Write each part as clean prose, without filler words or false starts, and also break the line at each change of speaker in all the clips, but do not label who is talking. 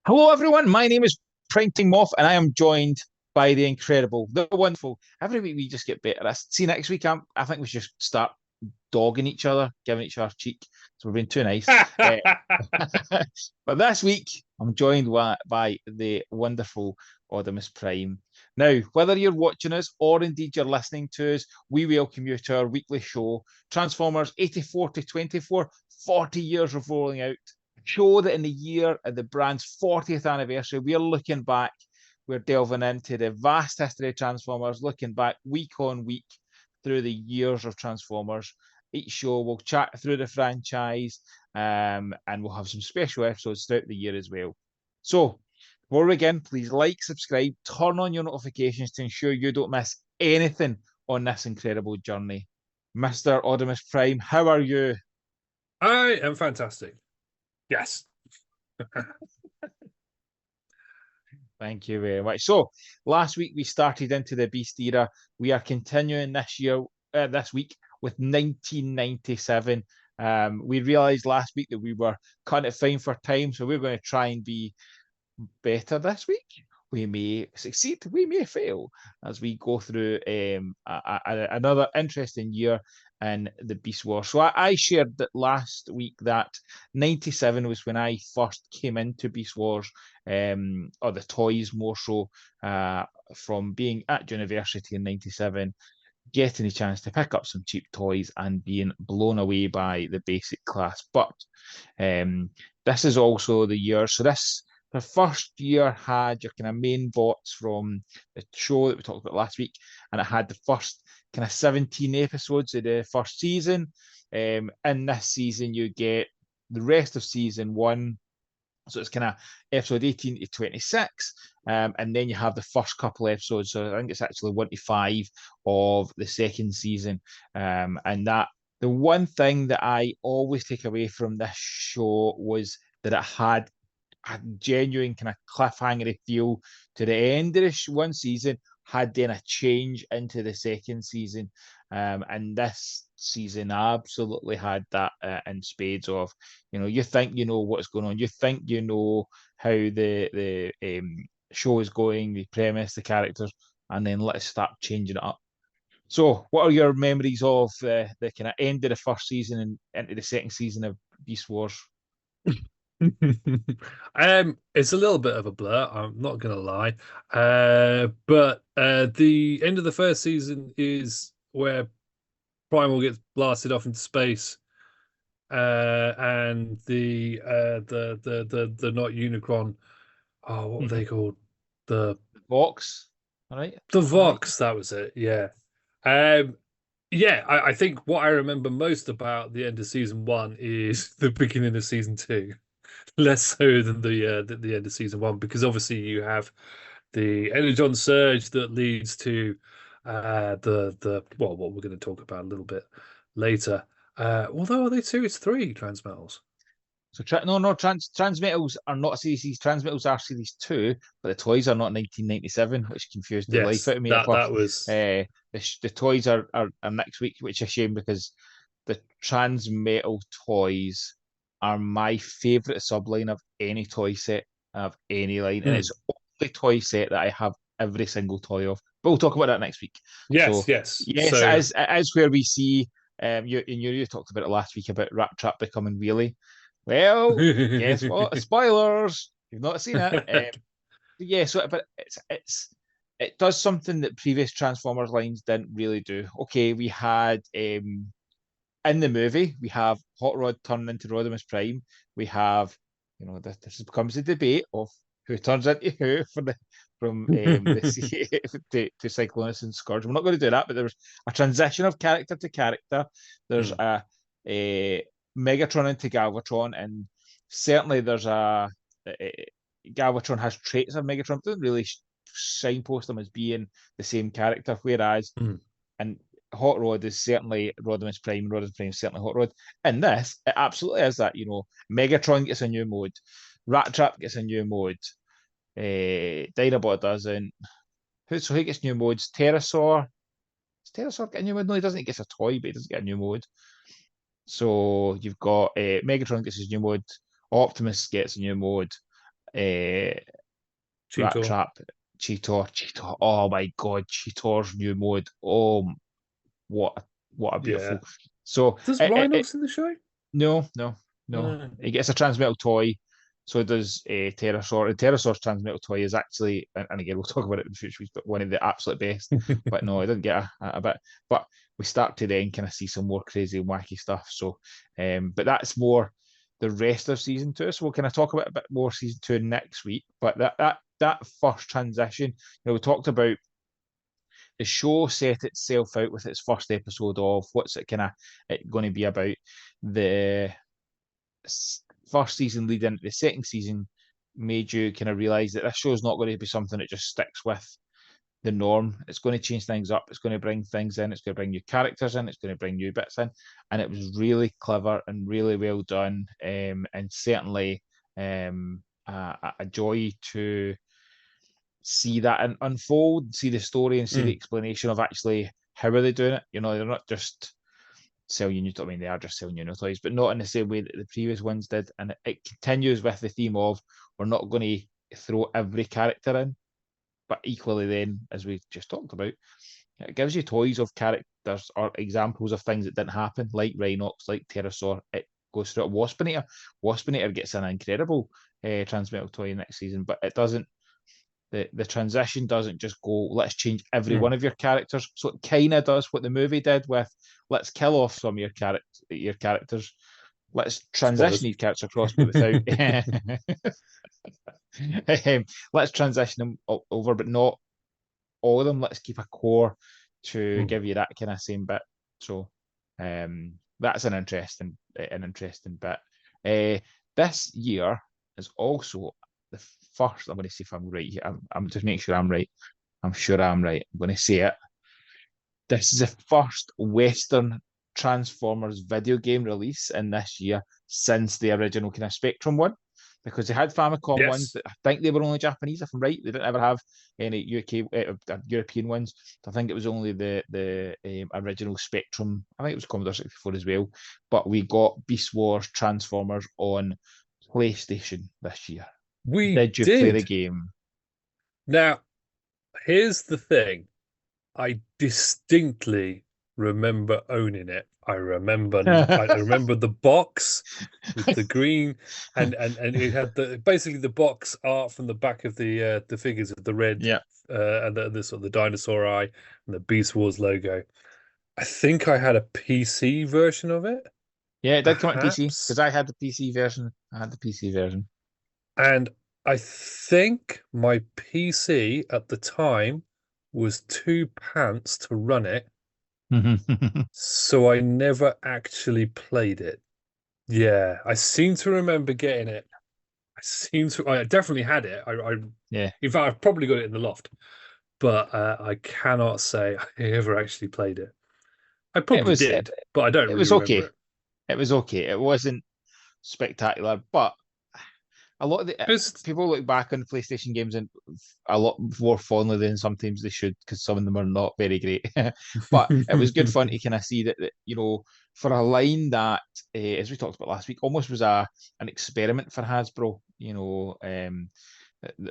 Hello, everyone. My name is Printing Moff, and I am joined by the incredible, the wonderful. Every week we just get better. See, next week I think we should just start dogging each other, giving each other cheek. So we're being too nice. But this week I'm joined by the wonderful Oddimus Prime. Now, whether you're watching us or indeed you're listening to us, we welcome you to our weekly show, Transformers 84 to 24, 40 years of rolling out. Show that in the year of the brand's 40th anniversary, we're looking back, we're delving into the vast history of Transformers, looking back week on week through the years of Transformers. Each show we'll chat through the franchise, and we'll have some special episodes throughout the year as well. So, before we begin, please like, subscribe, turn on your notifications to ensure you don't miss anything on this incredible journey. Mr. Oddimus Prime, how are you?
I am fantastic. Yes.
Thank you very much. So, last week we started into the Beast era. We are continuing this week with 1997. We realised last week that we were kind of fine for time, so we're going to try and be better this week. We may succeed, we may fail as we go through another interesting year in the Beast Wars. So I shared that last week that 97 was when I first came into Beast Wars, or the toys more so, from being at university in 97, getting the chance to pick up some cheap toys and being blown away by the basic class. But this is also the year, so the first year had your kind of main bots from the show that we talked about last week, and it had the first kind of 17 episodes of the first season. In this season, you get the rest of season one. So it's kind of episode 18 to 26. And then you have the first couple episodes. So I think it's actually 1 to 5 of the second season. And that the one thing that I always take away from this show was that it had a genuine kind of cliffhanger feel to the end of the one season, had then a change into the second season. And this season absolutely had that in spades of, you think you know what's going on. You think you know how the show is going, the premise, the characters, and then let's start changing it up. So, what are your memories of the kind of end of the first season and into the second season of Beast Wars?
It's a little bit of a blur, I'm not gonna lie. But the end of the first season is where Primal gets blasted off into space. And the not Unicron. Oh, what were they called? The
Vox, all right?
the
Right.
Vox, that was it, yeah. Um yeah, I think what I remember most about the end of season one is the beginning of season two. Less so than the end of season one, because obviously you have the Energon surge that leads to the well, what we're going to talk about a little bit later. Although are they series three transmetals?
So transmetals are not series. Transmetals are series two, but the toys are not 1997, which confused the life
Yes,
out of me at
that
first.
was
The toys are next week, which is a shame because the transmetal toys are my favourite subline of any toy set of any line, and it's
mm.
the only toy set that I have every single toy of. But we'll talk about that next week.
Yes,
So
yes.
yes,
So
it is where we see. You talked about it last week about Rat Trap becoming wheelie. Well, guess what? Spoilers. You've not seen it. Yeah, so but it does something that previous Transformers lines didn't really do. Okay, we had in the movie we have Hot Rod turning into Rodimus Prime. We have, this becomes a debate of who turns into who from the to Cyclonus and Scourge. We're not going to do that, but there's a transition of character to character. There's
mm.
a Megatron into Galvatron, and certainly there's Galvatron has traits of Megatron, but doesn't really signpost him as being the same character. Whereas,
Mm.
and Hot Rod is certainly Rodimus Prime, and Rodimus Prime is certainly Hot Rod. In this, it absolutely is that. Megatron gets a new mode, Rat Trap gets a new mode, Dinobot doesn't. Who gets new modes? Pterosaur. Does Pterosaur get a new mode? No, he doesn't. He gets a toy, but he doesn't get a new mode. So you've got Megatron gets his new mode, Optimus gets a new mode, Rat
Cheetor.
Trap, Cheetor. Oh my God, Cheetor's new mode. Oh, what a
Yeah.
beautiful. So
Does Rhinos in the show?
no, no, no.
No.
He gets a transmetal toy. So does a Pterosaur. The Pterosaur's transmetal toy is actually, and again we'll talk about it in future weeks, but one of the absolute best. But no, it didn't get a bit. But we start to then kind of see some more crazy and wacky stuff. So, but that's more the rest of season two. So we'll kind of talk about a bit more season two next week. But that first transition, we talked about the show set itself out with its first episode of what's it kind of going to be about. The first season lead into the second season made you kind of realize that this show's not going to be something that just sticks with the norm. It's going to change things up. It's going to bring things in. It's going to bring new characters in. It's going to bring new bits in. And it was really clever and really well done. And certainly a joy to see that unfold, see the story, and see the
Mm.
explanation of actually how are they doing it. They're not just selling new. I mean, they are just selling new toys, but not in the same way that the previous ones did. And it continues with the theme of we're not going to throw every character in, but equally, then as we just talked about, it gives you toys of characters or examples of things that didn't happen, like Rhinox, like Pterosaur. It goes through it. Waspinator. Waspinator gets an incredible transmetal toy next season, but it doesn't. The transition doesn't just go, let's change every
Mm.
one of your characters. So it kind of does what the movie did with, let's kill off some of your characters. Let's transition
Spoilers.
these characters across, but without. Let's transition them over, but not all of them. Let's keep a core to
Mm.
give you that kind of same bit. So that's an interesting bit. This year is also the first. I'm going to see if I'm right here. I'm just making sure I'm right. I'm sure I'm right. I'm going to say it. This is the first Western Transformers video game release in this year since the original kind of Spectrum one, because they had Famicom ones
Yes.
that I think they were only Japanese, if I'm right. They didn't ever have any UK European ones. I think it was only the original Spectrum. I think it was Commodore 64 as well. But we got Beast Wars Transformers on PlayStation this year.
We
Did you play the
did.
game?
Now, here's the thing. I distinctly remember owning it. I remember the box with the green and it had basically the box art from the back of the figures of the red
Yeah.
and the sort of the dinosaur eye and the Beast Wars logo. I think I had a PC version of it,
Yeah, it did come out PC
perhaps.
because I had the PC version. I had the PC version.
And I think my PC at the time was two pants to run it, so I never actually played it. Yeah, I seem to remember getting it. I definitely had it.
Yeah,
In fact, I've probably got it in the loft, but I cannot say I ever actually played it. I
it
probably
was it,
did, but I don't
it
really
was
remember
okay.
it.
It was okay. It wasn't spectacular, but a lot of the
It's
people look back on PlayStation games and a lot more fondly than sometimes they should because some of them are not very great. But it was good fun to kind of see that for a line that, as we talked about last week, almost was an experiment for Hasbro.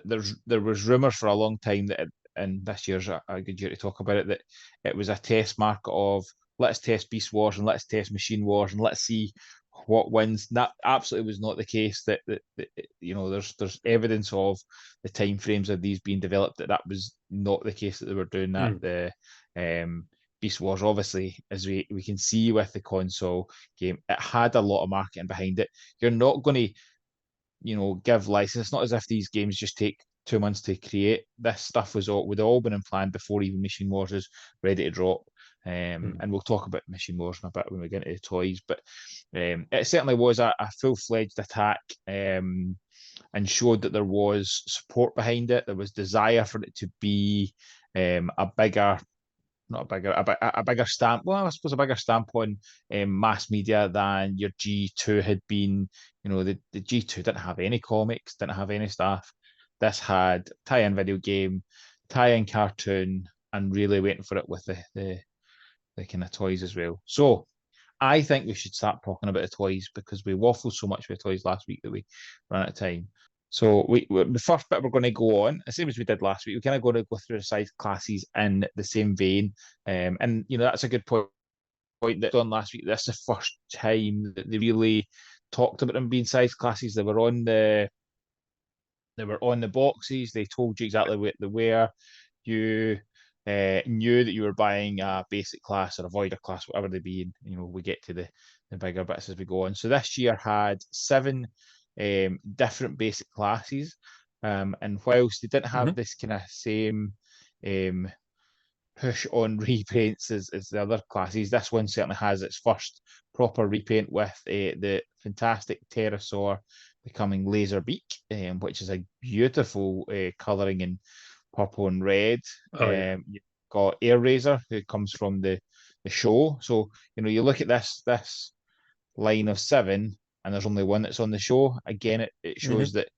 There was rumors for a long time and this year's a good year to talk about it, that it was a test mark of let's test Beast Wars and let's test Machine Wars and let's see what wins. That absolutely was not the case. There's evidence of the time frames of these being developed that was not the case, that they were doing that.
Mm,
The Beast Wars, obviously, as we can see with the console game, it had a lot of marketing behind it. You're not going to give license. It's not as if these games just take 2 months to create. This stuff would all been in plan before even Machine Wars is ready to drop.
mm.
And we'll talk about Machine Wars in a bit when we get into the toys. But it certainly was a full-fledged attack, and showed that there was support behind it. There was desire for it to be a bigger, not a bigger, a bigger stamp. Well, I suppose a bigger stamp on mass media than your G2 had been. The G2 didn't have any comics, didn't have any stuff. This had tie-in video game, tie-in cartoon, and really waiting for it with the kind of toys as well. So I think we should start talking about the toys because we waffled so much with toys last week that we ran out of time. So the first bit we're going to go on, the same as we did last week, we're kind of going to go through the size classes in the same vein. And that's a good point that done last week. This is the first time that they really talked about them being size classes. They were on the boxes. They told you exactly what they were. You knew that you were buying a basic class or a voider class, whatever they be. And, we get to the bigger bits as we go on. So this year had 7 different basic classes. And whilst they didn't have this kind of same push on repaints as the other classes, this one certainly has its first proper repaint with the fantastic pterosaur becoming laser beak, which is a beautiful colouring in purple and red.
Oh yeah.
You've got Air Razor, who comes from the show. So you look at this line of 7, and there's only one that's on the show. Again, it shows that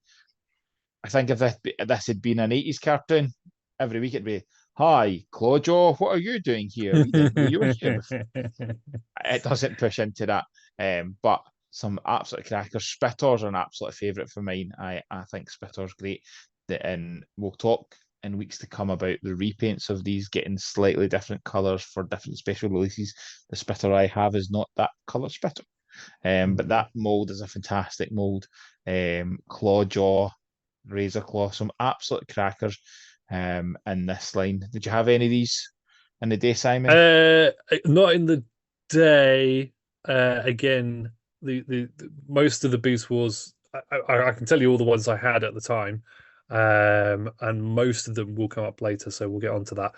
I think if this had been an 80s cartoon, every week it'd be, "Hi, Clawjaw, what are you doing here? We didn't know you were here before." It doesn't push into that. But some absolute crackers. Spittor's are an absolute favourite for mine. I think Spittor's great. And we'll talk in weeks to come about the repaints of these getting slightly different colours for different special releases. The Spittor I have is not that colour Spittor. But that mould is a fantastic mould. Clawjaw, Razor Claw, some absolute crackers in this line. Did you have any of these in the day, Simon?
Not in the day. Again, the most of the Beast Wars, I can tell you all the ones I had at the time, and most of them will come up later, so we'll get onto that.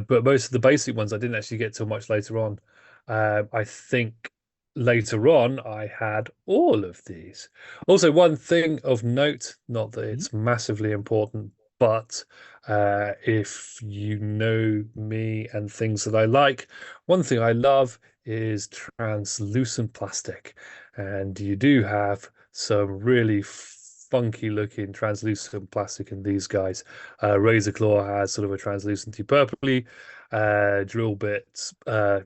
But most of the basic ones I didn't actually get till much later on. I think later on I had all of these. Also, one thing of note, not that it's massively important, but if you know me and things that I like, one thing I love is translucent plastic. And you do have some really funky looking translucent plastic in these guys. Razor Claw has sort of a translucenty purpley. Drill Bit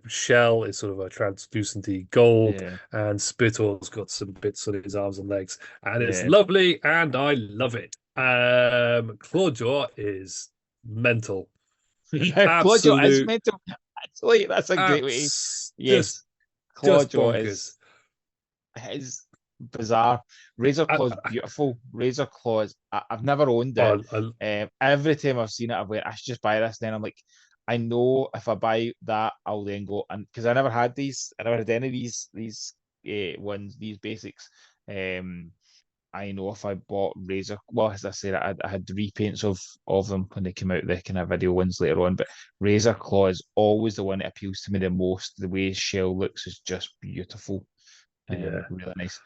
Shell is sort of a translucenty gold,
Yeah,
and Spittor's got some bits on his arms and legs, and it's
yeah.
lovely, and I love it. Clawjaw is mental.
Yeah, Clawjaw is
Absolute,
mental. Actually, that's a great way.
just
Yes, Clawjaw
bonkers.
is bizarre. Razor
I,
Claw's beautiful. Razor Claws, I've never owned it. Every time I've seen it, I've went, I should just buy this. Then I'm like, I know if I buy that, I'll then go, and because I never had these, I never had any of these ones, these basics. I know if I bought Razor, well, as I said, I had the repaints of them when they came out, the kind of video ones later on. But Razor Claw is always the one that appeals to me the most. The way his shell looks is just beautiful.
yeah.
Really nice.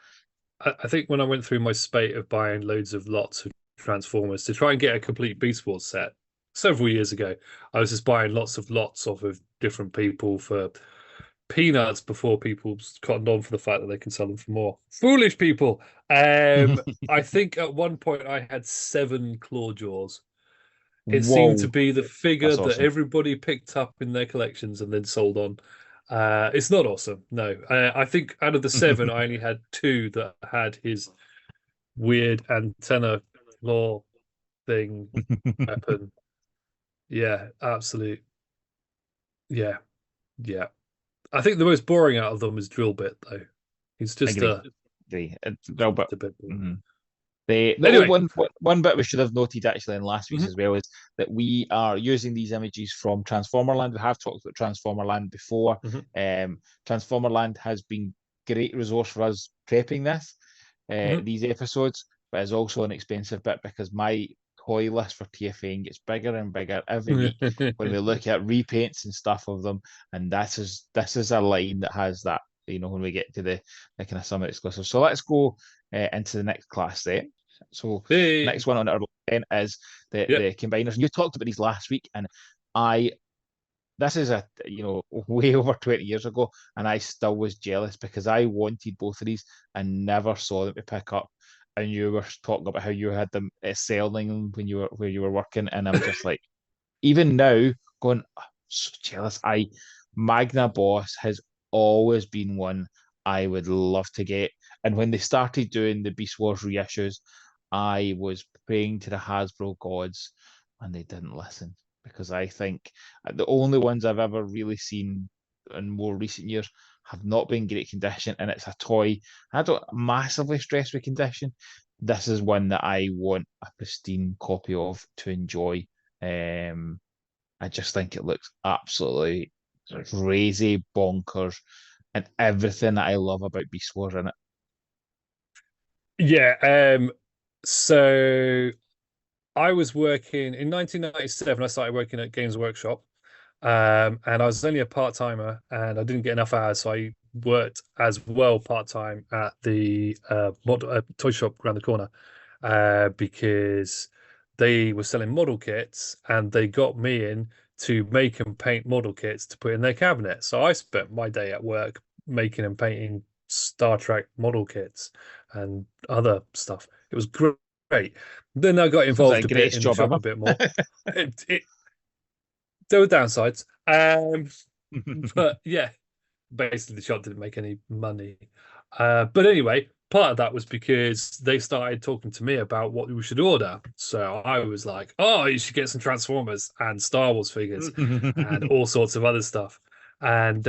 I think when I went through my spate of buying loads of lots of Transformers to try and get a complete Beast Wars set several years ago, I was just buying lots off of different people for peanuts before people cottoned on for the fact that they can sell them for more. Foolish people. I think at one point I had 7 Clawjaws. It seemed to
Whoa,
be the figure
that's
that
awesome.
everybody picked up in their collections and then sold on. It's not awesome, no. I think out of the 7, I only had 2 that had his weird antenna claw thing weapon. Yeah, absolute. Yeah, yeah. I think the most boring out of them is Drill Bit, though. He's just
Agree. Agree. Well, but
a bit boring.
the
Anyway.
one bit we should have noted actually in last week's
Mhm,
as well is that we are using these images from Transformerland. We have talked about Transformerland before.
mhm,
Transformerland has been great resource for us prepping
mhm.
these episodes, but it's also an expensive bit because my toy list for TFN gets bigger and bigger every week when we look at repaints and stuff of them. And this is a line that has that, when we get to the kind of summer exclusive. So let's go into the next class then. So
Hey,
next one on our list then is
yep.
the combiners. And you talked about these last week, and I this is way over 20 years ago, and I still was jealous because I wanted both of these and never saw them to pick up. And you were talking about how you had them selling when you were where you were working, and I'm just like, even now, going, "Oh, I'm so jealous. Magna Boss has always been one I would love to get. And when they started doing the Beast Wars reissues, I was praying to the Hasbro gods, and they didn't listen, because I think the only ones I've ever really seen in more recent years have not been great condition, and it's a toy. I don't massively stress with condition. This is one that I want a pristine copy of to enjoy. I just think it looks absolutely crazy, bonkers, and everything that I love about Beast Wars in it.
Yeah. So I was working in 1997. I started working at Games Workshop, and I was only a part-timer, and I didn't get enough hours, so I worked as well part-time at the toy shop around the corner, because they were selling model kits, and they got me in to make and paint model kits to put in their cabinet. So I spent my day at work making and painting Star Trek model kits and other stuff. It was great. Then I got
Sounds like
involved
the
a bit
greatest
in the
job
shop
ever.
a bit more. It There were downsides. But yeah, basically the shop didn't make any money. But anyway, part of that was because they started talking to me about what we should order. So I was like, oh, you should get some Transformers and Star Wars figures and all sorts of other stuff. And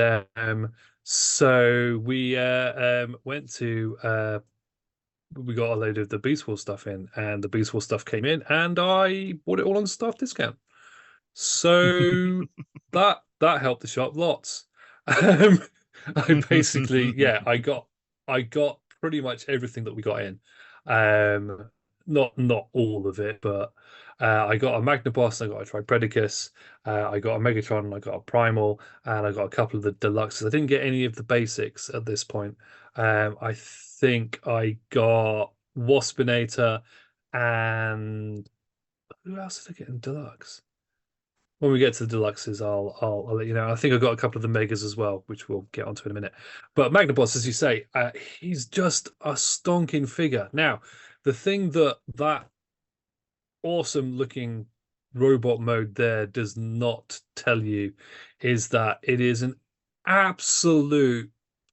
so we went to we got a load of the Beast Wars stuff in, and the Beast Wars stuff came in, and I bought it all on staff discount. So that helped the shop lots. Um, I basically, yeah, I got pretty much everything that we got in. Not all of it, but I got a Magnaboss, I got a Tripredicus, I got a Megatron, I got a Primal, and I got a couple of the deluxes. I didn't get any of the basics at this point. I think I got Waspinator, and who else did I get in deluxe? When we get to the deluxes, I'll let you know. I think I've got a couple of the megas as well, which we'll get onto in a minute. But Magnaboss, as you say, he's just a stonking figure. Now, the thing that awesome looking robot mode there does not tell you is that it is an absolute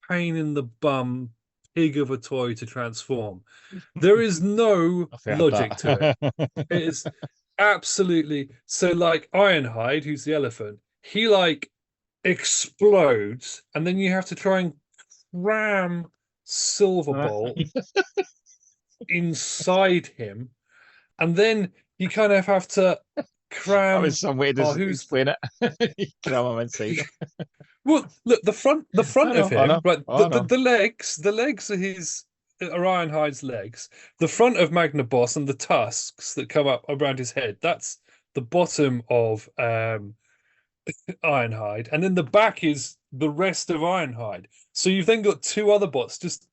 pain in the bum pig of a toy to transform. There is no
I've heard
logic to it.
that.
It is absolutely so. Like Ironhide, who's the elephant, he like explodes, and then you have to try and cram Silverbolt inside him, and then you kind of have to
That
cram.
was some way to
Oh, who's
explain it. Cram him inside.
well? Look, the
I
front of
know, I
him,
know,
right?
I know.
The legs are his are Ironhide's legs. The front of Magnaboss and the tusks that come up around his head. That's the bottom of Ironhide, and then the back is the rest of Ironhide. So you've then got two other bots just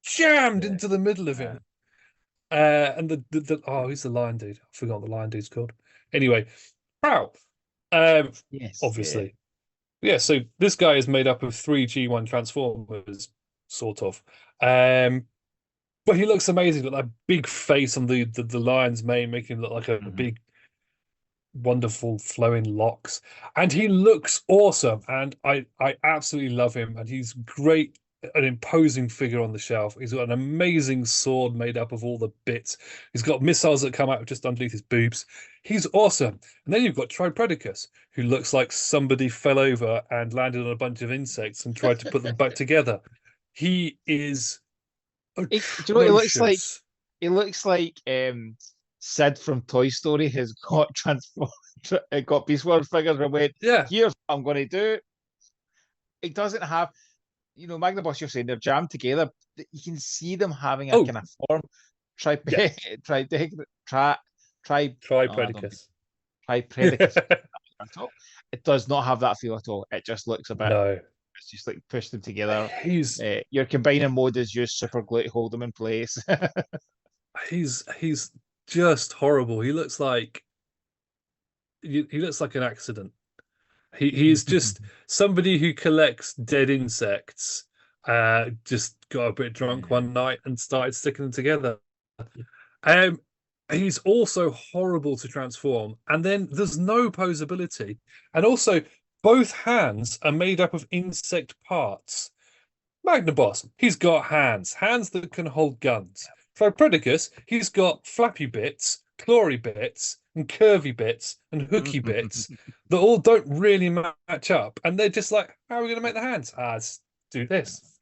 jammed
Yeah.
into the middle of
Uh,
him. And oh, who's the lion dude? I forgot what the lion dude's called. Anyway, wow. Um,
yes, yeah.
obviously, yeah. So this guy is made up of three G1 Transformers, sort of. Um, but he looks amazing. Got that big face on the lion's mane, making him look like a
Mhm.
big wonderful flowing locks, and he looks awesome, and I absolutely love him, and he's great, an imposing figure on the shelf. He's got an amazing sword made up of all the bits. He's got missiles that come out just underneath his boobs. He's awesome. And then you've got Tripredicus, who looks like somebody fell over and landed on a bunch of insects and tried to put them back together. He is
Do you know what he looks like?
atrocious.
He looks like Sid from Toy Story has got transformed, got Beast Wars figures and went,
Yeah.
here's what I'm going to do. It doesn't have, Magnaboss, you're saying they're jammed together. You can see them having a
Oh,
kind of form. Tri,
yeah.
tri, tri, tri, oh, I don't
Tripredicus.
Tripredicus at all. It does not have that feel at all. It just looks a bit.
No.
It's just like push them together.
He's
Your combining mode is use super glue to hold them in place.
he's just horrible. He looks like an accident. He's just somebody who collects dead insects. Just got a bit drunk
Yeah.
one night and started sticking them together. Um, he's also horrible to transform, and then there's no posability, and also both hands are made up of insect parts. Magnaboss, he's got hands that can hold guns. For Predicus, he's got flappy bits, clawy bits, and curvy bits, and hooky bits that all don't really match up. And they're just like, how are we going to make the hands? Let's do this.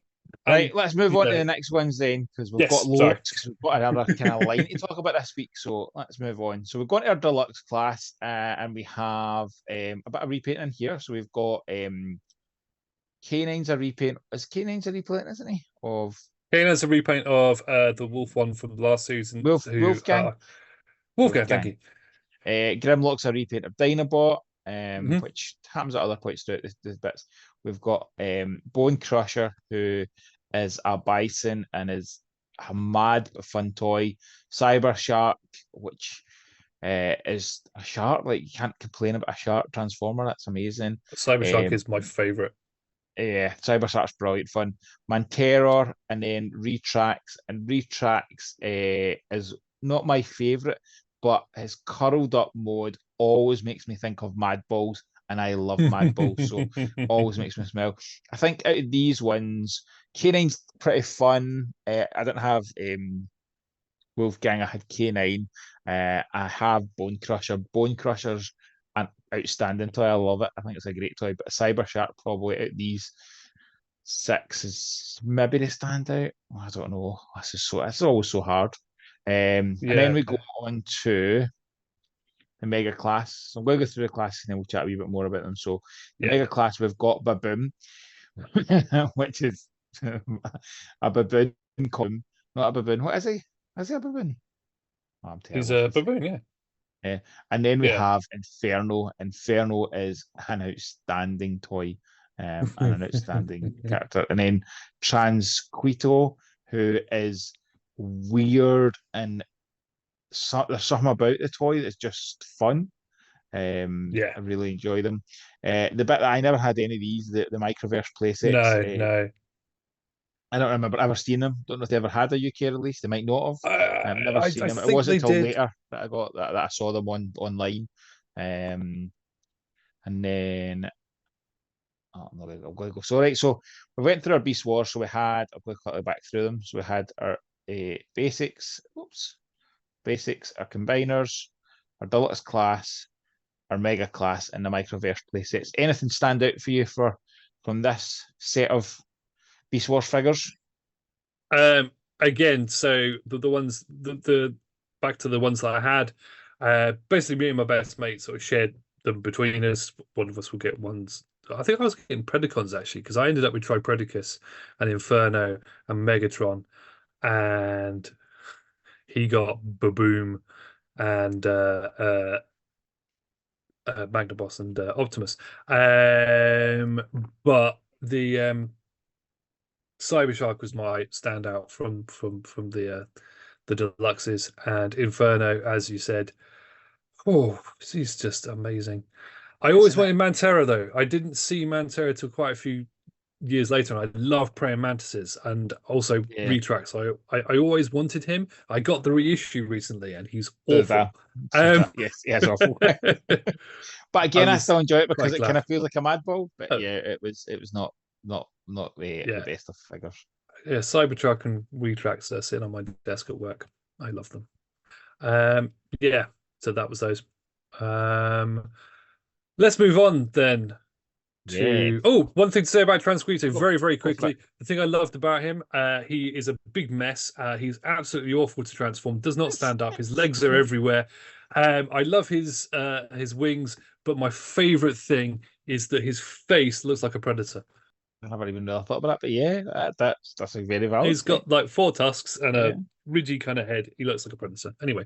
Right,
And,
let's move
you
on to
know,
the next ones then, because we've got
yes, sorry.
loads, because we've got another kind of line to talk about this week. So let's move on. So we've got our deluxe class, and we have a bit of repainting here. So we've got K9's a repaint. Is K9's a repaint, isn't he? Of
Kane has a repaint of the Wolf one from last season.
Wolfgang.
Wolfgang, thank
Wolfgang.
you.
Grimlock's a repaint of Dinobot,
Mhm.
which happens at other points throughout this bits. We've got Bone Crusher, who is a bison and is a mad but fun toy. Cyber Shark, which is a shark. Like, you can't complain about a shark transformer. That's amazing.
Cybershark
Um,
is my favorite.
yeah, Cyber Shark's brilliant fun. Manterror, and then Retrax, and Retrax is not my favorite, but his curled up mode always makes me think of Mad Balls, and I love Mad Balls, so always makes me smile. I think out of these ones, K9's pretty fun. I don't have Wolfgang, I had K9. I have Bone Crusher. Bone Crusher's an outstanding toy. I love it. I think it's a great toy. But Cyber Shark, probably out these six, is maybe the standout. I don't know. It's always so hard. And then
Yeah,
we go on to the Mega Class. So I'm going to go through the classes and then we'll chat a wee bit more about them. So the
yeah.
Mega Class, we've got Baboom, which is a baboon column. Not a baboon. What is he? Is he a baboon? Oh, I'm
He's
terrible at
a
this.
baboon, yeah.
And then we
Yeah.
have Inferno. Inferno is an outstanding toy, and an outstanding character. And then Transquito, who is weird, and there's something about the toy that's just fun.
Yeah.
I really enjoy them. The bit that I never had any of these, the microverse playsets.
No, no.
I don't remember ever seeing them. Don't know if they ever had a UK release. They might not have. I've never seen
I
them. It
think
wasn't
they
until
did.
later that I saw them online. Um, and then no, I'm going to go. So right, so we went through our Beast Wars. So we had. I'm going to quickly back through them. So we had our basics. Oops, basics. Our combiners, our deluxe class, our mega class, and the microverse playsets. Anything stand out for you from this set of Beast Wars figures?
Again, so the ones the back to the ones that I had, basically me and my best mate sort of shared them between us. One of us will get ones. I think I was getting Predacons actually because I ended up with Tripredacus and Inferno and Megatron, and he got Baboom and Magnaboss and Optimus. But the Cybershark was my standout from the deluxes, and Inferno, as you said, oh, he's just amazing. I always
Isn't it?
wanted Mantera though. I didn't see Mantera till quite a few years later, and I love praying mantises and also
Yeah.
Retrax. I always wanted him. I got the reissue recently, and he's
So did
awful.
I. So did I. Yes, yeah, it's awful. But
I
again, I
was
still enjoy it because
quite
it kind
glad.
of feels like a mad ball. But
Oh,
yeah, it was not the
yeah,
best of figures.
yeah. Cybertruck and Retrax are sitting on my desk at work. I love them. Yeah, so that was those. Um, let's move on then
Yeah.
to one thing to say about Transquito
Go,
very, very
go for it.
quickly. The thing I loved about him, he is a big mess. He's absolutely awful to transform, does not stand up, his legs are everywhere. I love his wings, but my favorite thing is that his face looks like a predator.
I never even really thought about that, but yeah, that's a very valid
He's
point.
got like four tusks and
Yeah.
a ridgy kind of head. He looks like a predator. Anyway,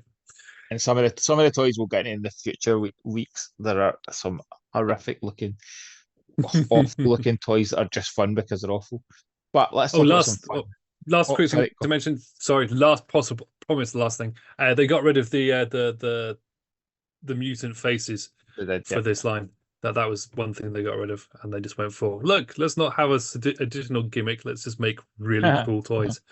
And some of the toys we'll get in the future weeks. There are some horrific looking, awful looking toys that are just fun because they're awful. But let's
Oh,
talk about some fun.
last
Oh,
quick thing
sorry.
to mention. Sorry, last possible promise. The last thing. They got rid of the mutant faces for
Yep.
this line. That was one thing they got rid of, and they just went for look. Let's not have a additional gimmick. Let's just make really cool toys.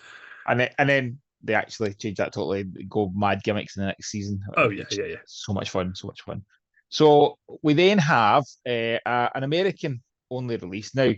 And then they actually change that totally, go mad gimmicks in the next season,
Oh yeah,
which
yeah, yeah.
so much fun, so much fun. So we then have an American only release now.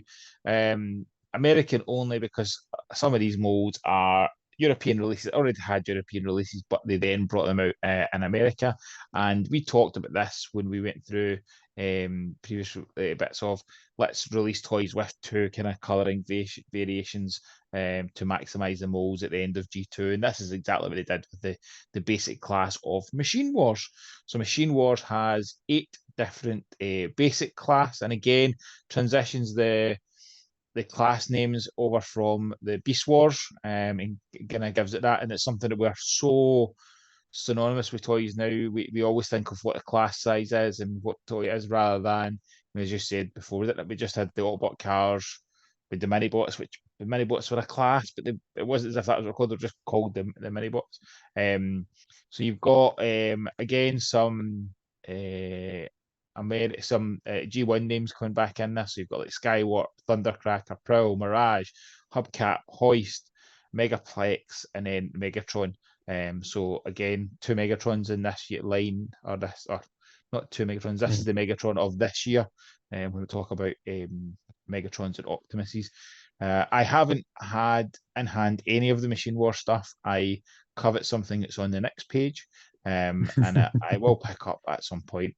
American only because some of these molds are European releases, already had European releases, but they then brought them out in America. And we talked about this when we went through previous bits of let's release toys with two kind of colouring variations to maximise the molds at the end of G2. And this is exactly what they did with the basic class of Machine Wars. So Machine Wars has 8 different basic class, and again transitions the class names over from the Beast Wars, and kind of gives it that. And it's something that we're so synonymous with toys now. We always think of what a class size is and what toy it is, rather than, as you said before, that we just had the Autobot cars with the mini bots, which the mini bots were a class, but it wasn't as if that was called. They're just called the mini bots. So you've got again some some G1 names coming back in this. So you've got like Skywarp, Thundercracker, Prowl, Mirage, Hubcap, Hoist, Megaplex, and then Megatron. So again, 2 Megatrons in this year line, or not 2 Megatrons. This is the Megatron of this year. When we talk about Megatrons and Optimuses, I haven't had in hand any of the Machine War stuff. I covet something that's on the next page, and I will pick up at some point.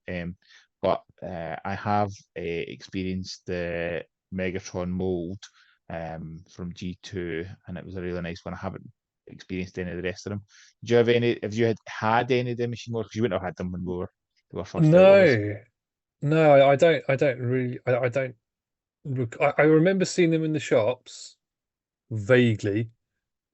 But I have experienced the Megatron mold from G2, and it was a really nice one. I haven't experienced any of the rest of them. Do you have any? Have you had any of the Machine Wars? Because you wouldn't have had them when they were first out, obviously.
No, no, I don't. I don't really. I don't. I remember seeing them in the shops vaguely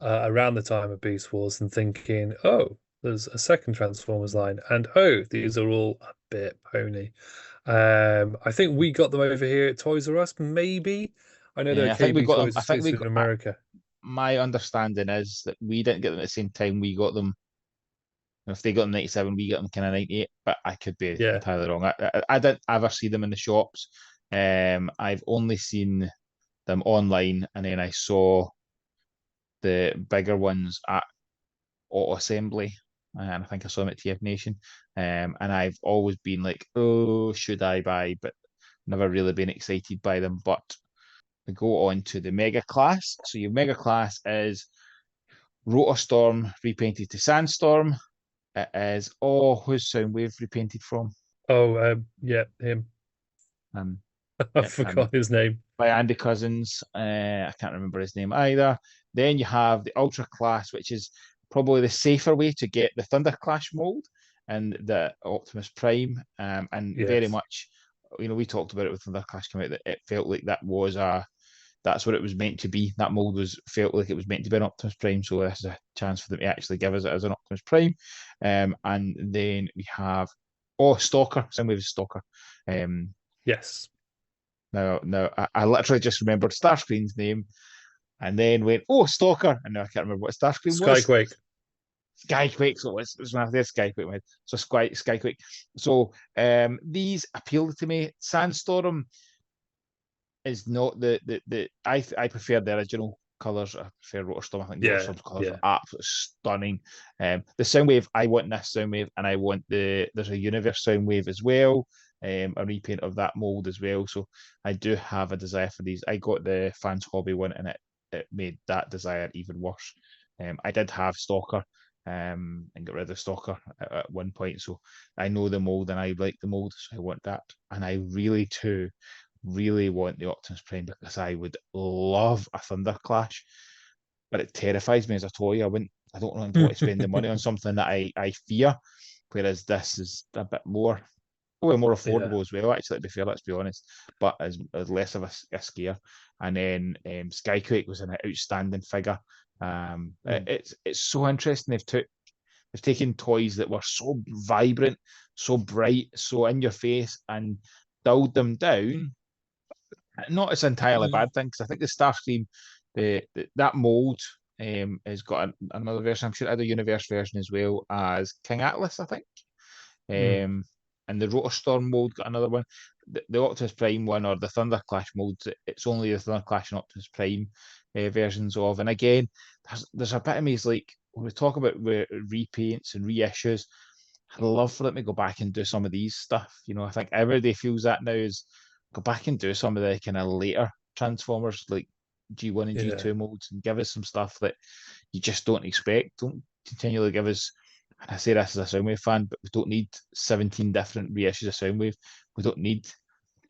around the time of Beast Wars and thinking, oh, there's a second Transformers line, and oh, these are all a bit pony. I think we got them over here at Toys R Us, maybe. I know they're
Yeah, I think we
KB
got them.
Toys
I think we
exclusive
got.
in America.
My understanding is that we didn't get them at the same time. We got them. If they got them 97, we got them kind of 98. But I could be
Yeah.
entirely wrong. I didn't ever see them in the shops. I've only seen them online, and then I saw the bigger ones at Auto Assembly, and I think I saw them at TF Nation. And I've always been like, oh, should I buy? But never really been excited by them. But we go on to the Mega Class. So your Mega Class is Rotor Storm repainted to Sandstorm. It is who's Soundwave repainted from?
Oh, yeah, him.
Um,
I
yeah,
forgot his name.
by Andy Cousins. I can't remember his name either. Then you have the Ultra Class, which is probably the safer way to get the Thunder Clash mold and the Optimus Prime. And very
Yes.
much, we talked about it with Thunder Clash coming out, that it felt like that's what it was meant to be. That mold felt like it was meant to be an Optimus Prime, so this is a chance for them to actually give us it as an Optimus Prime. And then we have Stalker, same way as Stalker.
Yes.
Now I literally just remembered Starscream's name, and then went, Stalker, and now I can't remember what Starscream was.
Skyquake.
Skyquake, so it's when I did Skyquake with. So Skyquake. So these appealed to me. Sandstorm is not I prefer the original colours. I prefer Rotorstorm. I think
Yeah,
Rotorstorm's colours
yeah.
are absolutely stunning. The Soundwave, I want this Soundwave, and I want there's a Universe Soundwave as well. A repaint of that mold as well. So I do have a desire for these. I got the Fans Hobby one, and it made that desire even worse. I did have Stalker, and got rid of Stalker at one point. So I know the mold and I like the mold, so I want that. And I really too really want the Optimus Prime, because I would love a Thunder Clash, but it terrifies me as a toy. I don't want to spend the money on something that I fear. Whereas this is a bit more, probably more
Yeah.
affordable as well. Actually, to be fair, let's be honest, but as less of a scare. And then Skyquake was an outstanding figure. It's so interesting. They've taken toys that were so vibrant, so bright, so in your face, and dulled them down. Not as entirely a bad thing, because I think the Starscream, that mold has got another version. I'm sure it had a universe version as well as King Atlas, I think.
Mm.
And the Rotorstorm mold got another one. The Optimus Prime one, or the Thunder Clash mold, it's only the Thunder Clash and Optimus Prime versions of. And again, there's a bit of me is like, when we talk about repaints and reissues, I'd love for them to go back and do some of these stuff. I think everybody feels that now is go back and do some of the kind of later Transformers, like G1 and
Yeah.
G2 molds and give us some stuff that you just don't expect. Don't continually give us, and I say this as a Soundwave fan, but we don't need 17 different reissues of Soundwave. We don't need,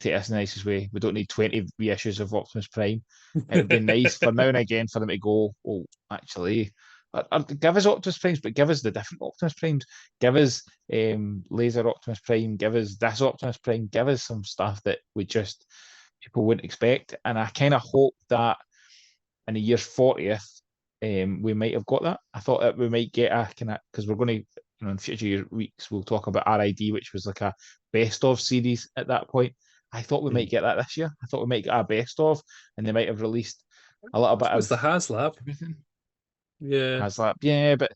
take this in the nicest way, we don't need 20 reissues of Optimus Prime. It would be nice for now and again for them to go, oh, actually, give us Optimus Primes, but give us the different Optimus Primes. Give us Laser Optimus Prime. Give us this Optimus Prime. Give us some stuff that we just people wouldn't expect. And I kind of hope that in the year's 40th, we might have got that. I thought that we might get a kind of, because we're going to, in future weeks, we'll talk about RID, which was like a best of series at that point. I thought we might get that this year. I thought we might get a best of, and they might have released a little bit
It's
of
the HasLab.
everything.
Yeah.
HasLab, yeah, but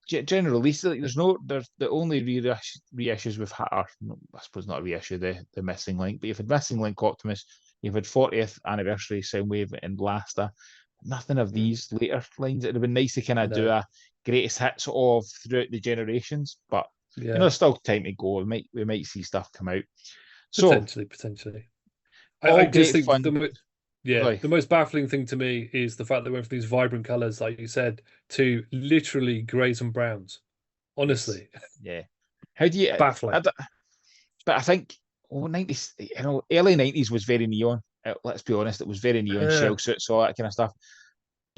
general release, like, there's the only reissues we've had are, I suppose not a reissue, the Missing Link, but you've had Missing Link Optimus, you've had 40th anniversary Soundwave and Blaster. Nothing of these later lines. It'd have been nice to kind of do a greatest hits of throughout the generations, but there's still time to go. We might see stuff come out. So
Potentially.
all
I just
great
think
fun.
the most baffling thing to me is the fact that we went from these vibrant colors, like you said, to literally grays and browns. Honestly,
yeah. How do you
baffling.
But I think 90s, early 90s was very neon. Let's be honest, it was very neon, shell suits, all that kind of stuff.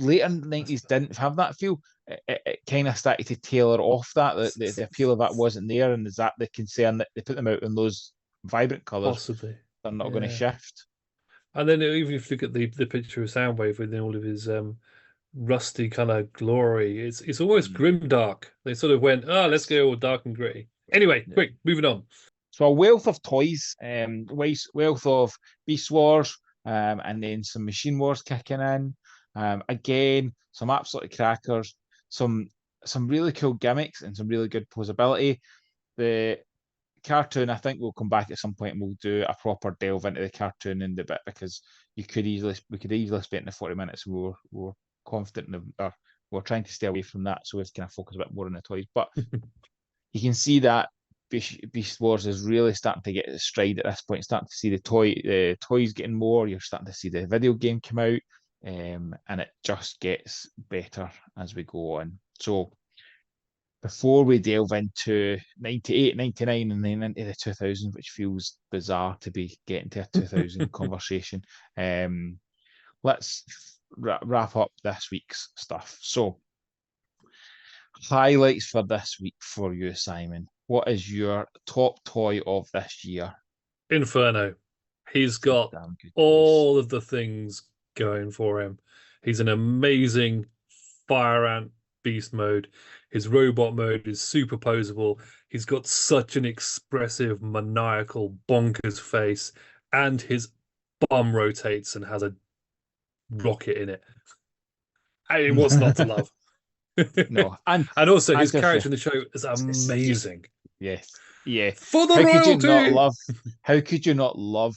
Later 90s didn't have that feel. It kind of started to tailor off that. The appeal of that wasn't there, and is that the concern that they put them out in those vibrant colours?
Possibly.
They're not going to shift.
And then even if you look at the picture of Soundwave within all of his rusty kind of glory, it's almost grimdark. They sort of went, let's go all dark and gritty. Anyway, quick, moving on.
So a wealth of toys, wealth of Beast Wars, and then some Machine Wars kicking in. Again, some absolutely crackers, some really cool gimmicks and some really good posability. The cartoon, I think we'll come back at some point and we'll do a proper delve into the cartoon in the bit, because we could easily spend the 40 minutes. We were confident we're trying to stay away from that, so we've kind of focused a bit more on the toys. But you can see that Beast Wars is really starting to get its stride at this point. Starting to see the toys getting more. You're starting to see the video game come out, and it just gets better as we go on. So before we delve into 98, 99, and then into the 2000s, which feels bizarre to be getting to a 2000 conversation, let's wrap up this week's stuff. So, highlights for this week for you, Simon. What is your top toy of this year?
Inferno. He's got all of the things going for him. He's an amazing fire ant beast mode. His robot mode is superposable. He's got such an expressive, maniacal, bonkers face, and his bum rotates and has a rocket in it. And what's not to love?
No,
and also his character in the show is amazing.
Yes, yeah.
For the royalty.
How could you not love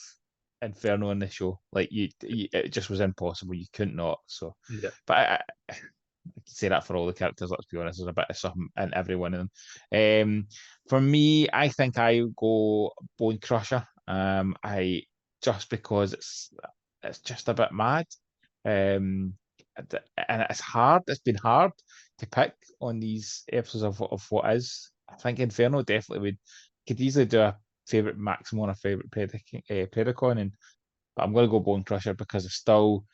Inferno in the show? Like it just was impossible. You couldn't not. So
yeah.
But I can say that for all the characters. Let's be honest, there's a bit of something in every one of them. For me, I think I go Bone Crusher. I just because it's just a bit mad. And it's hard. It's been hard to pick on these episodes of what is. I think Inferno definitely could easily do a favorite Maximum, a favorite Predacon, but I'm going to go Bone Crusher because it's still,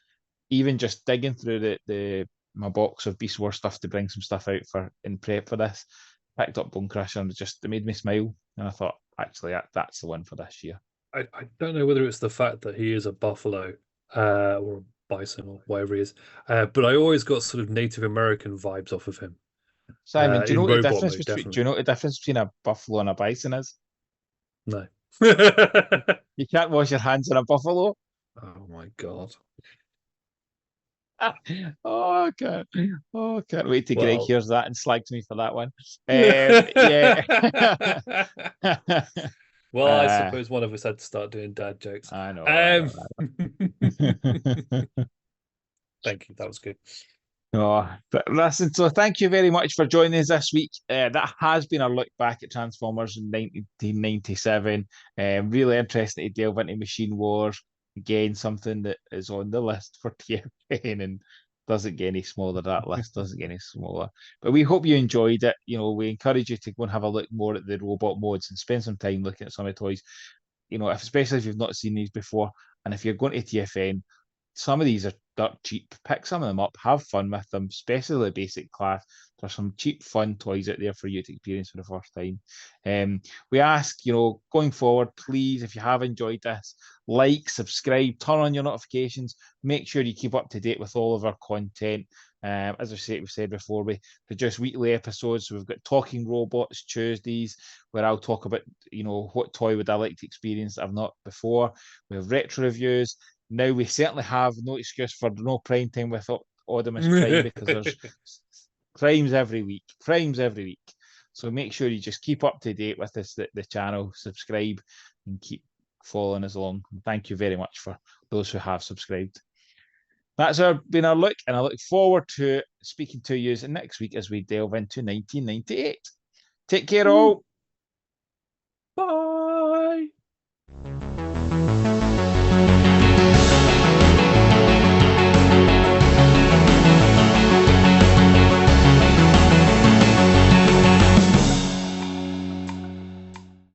even just digging through my box of Beast Wars stuff to bring some stuff out for in prep for this, picked up Bone Crusher and it made me smile, and I thought actually that's the one for this year.
I don't know whether it's the fact that he is a buffalo or a bison or whatever he is, but I always got sort of Native American vibes off of him.
Simon, do you know what the difference between a buffalo and a bison is?
No.
You can't wash your hands on a buffalo.
Oh my god.
Oh, can't wait till Greg hears that and slags me for that one.
Yeah. Well, I suppose one of us had to start doing dad jokes.
I know.
Thank you. That was good.
Oh, but listen, so thank you very much for joining us this week. That has been a look back at Transformers in 1997. Really interesting to delve into Machine Wars, again, something that is on the list for TFN and doesn't get any smaller. That list doesn't get any smaller. But we hope you enjoyed it. We encourage you to go and have a look more at the robot mods and spend some time looking at some of the toys. Especially if you've not seen these before, and if you're going to TFN, some of these are dirt cheap. Pick some of them up, have fun with them, especially the basic class. There's some cheap, fun toys out there for you to experience for the first time. We ask, going forward, please, if you have enjoyed this, like, subscribe, turn on your notifications, make sure you keep up to date with all of our content. As we've said before, we produce weekly episodes. So we've got Talking Robots Tuesdays, where I'll talk about, what toy would I like to experience that I've not before. We have retro reviews. Now we certainly have no excuse for no prime time with Oddimus Prime, because there's crimes every week. So make sure you just keep up to date with us, the channel, subscribe, and keep following us along. And thank you very much for those who have subscribed. That's been our look, and I look forward to speaking to you next week as we delve into 1998. Take care, all.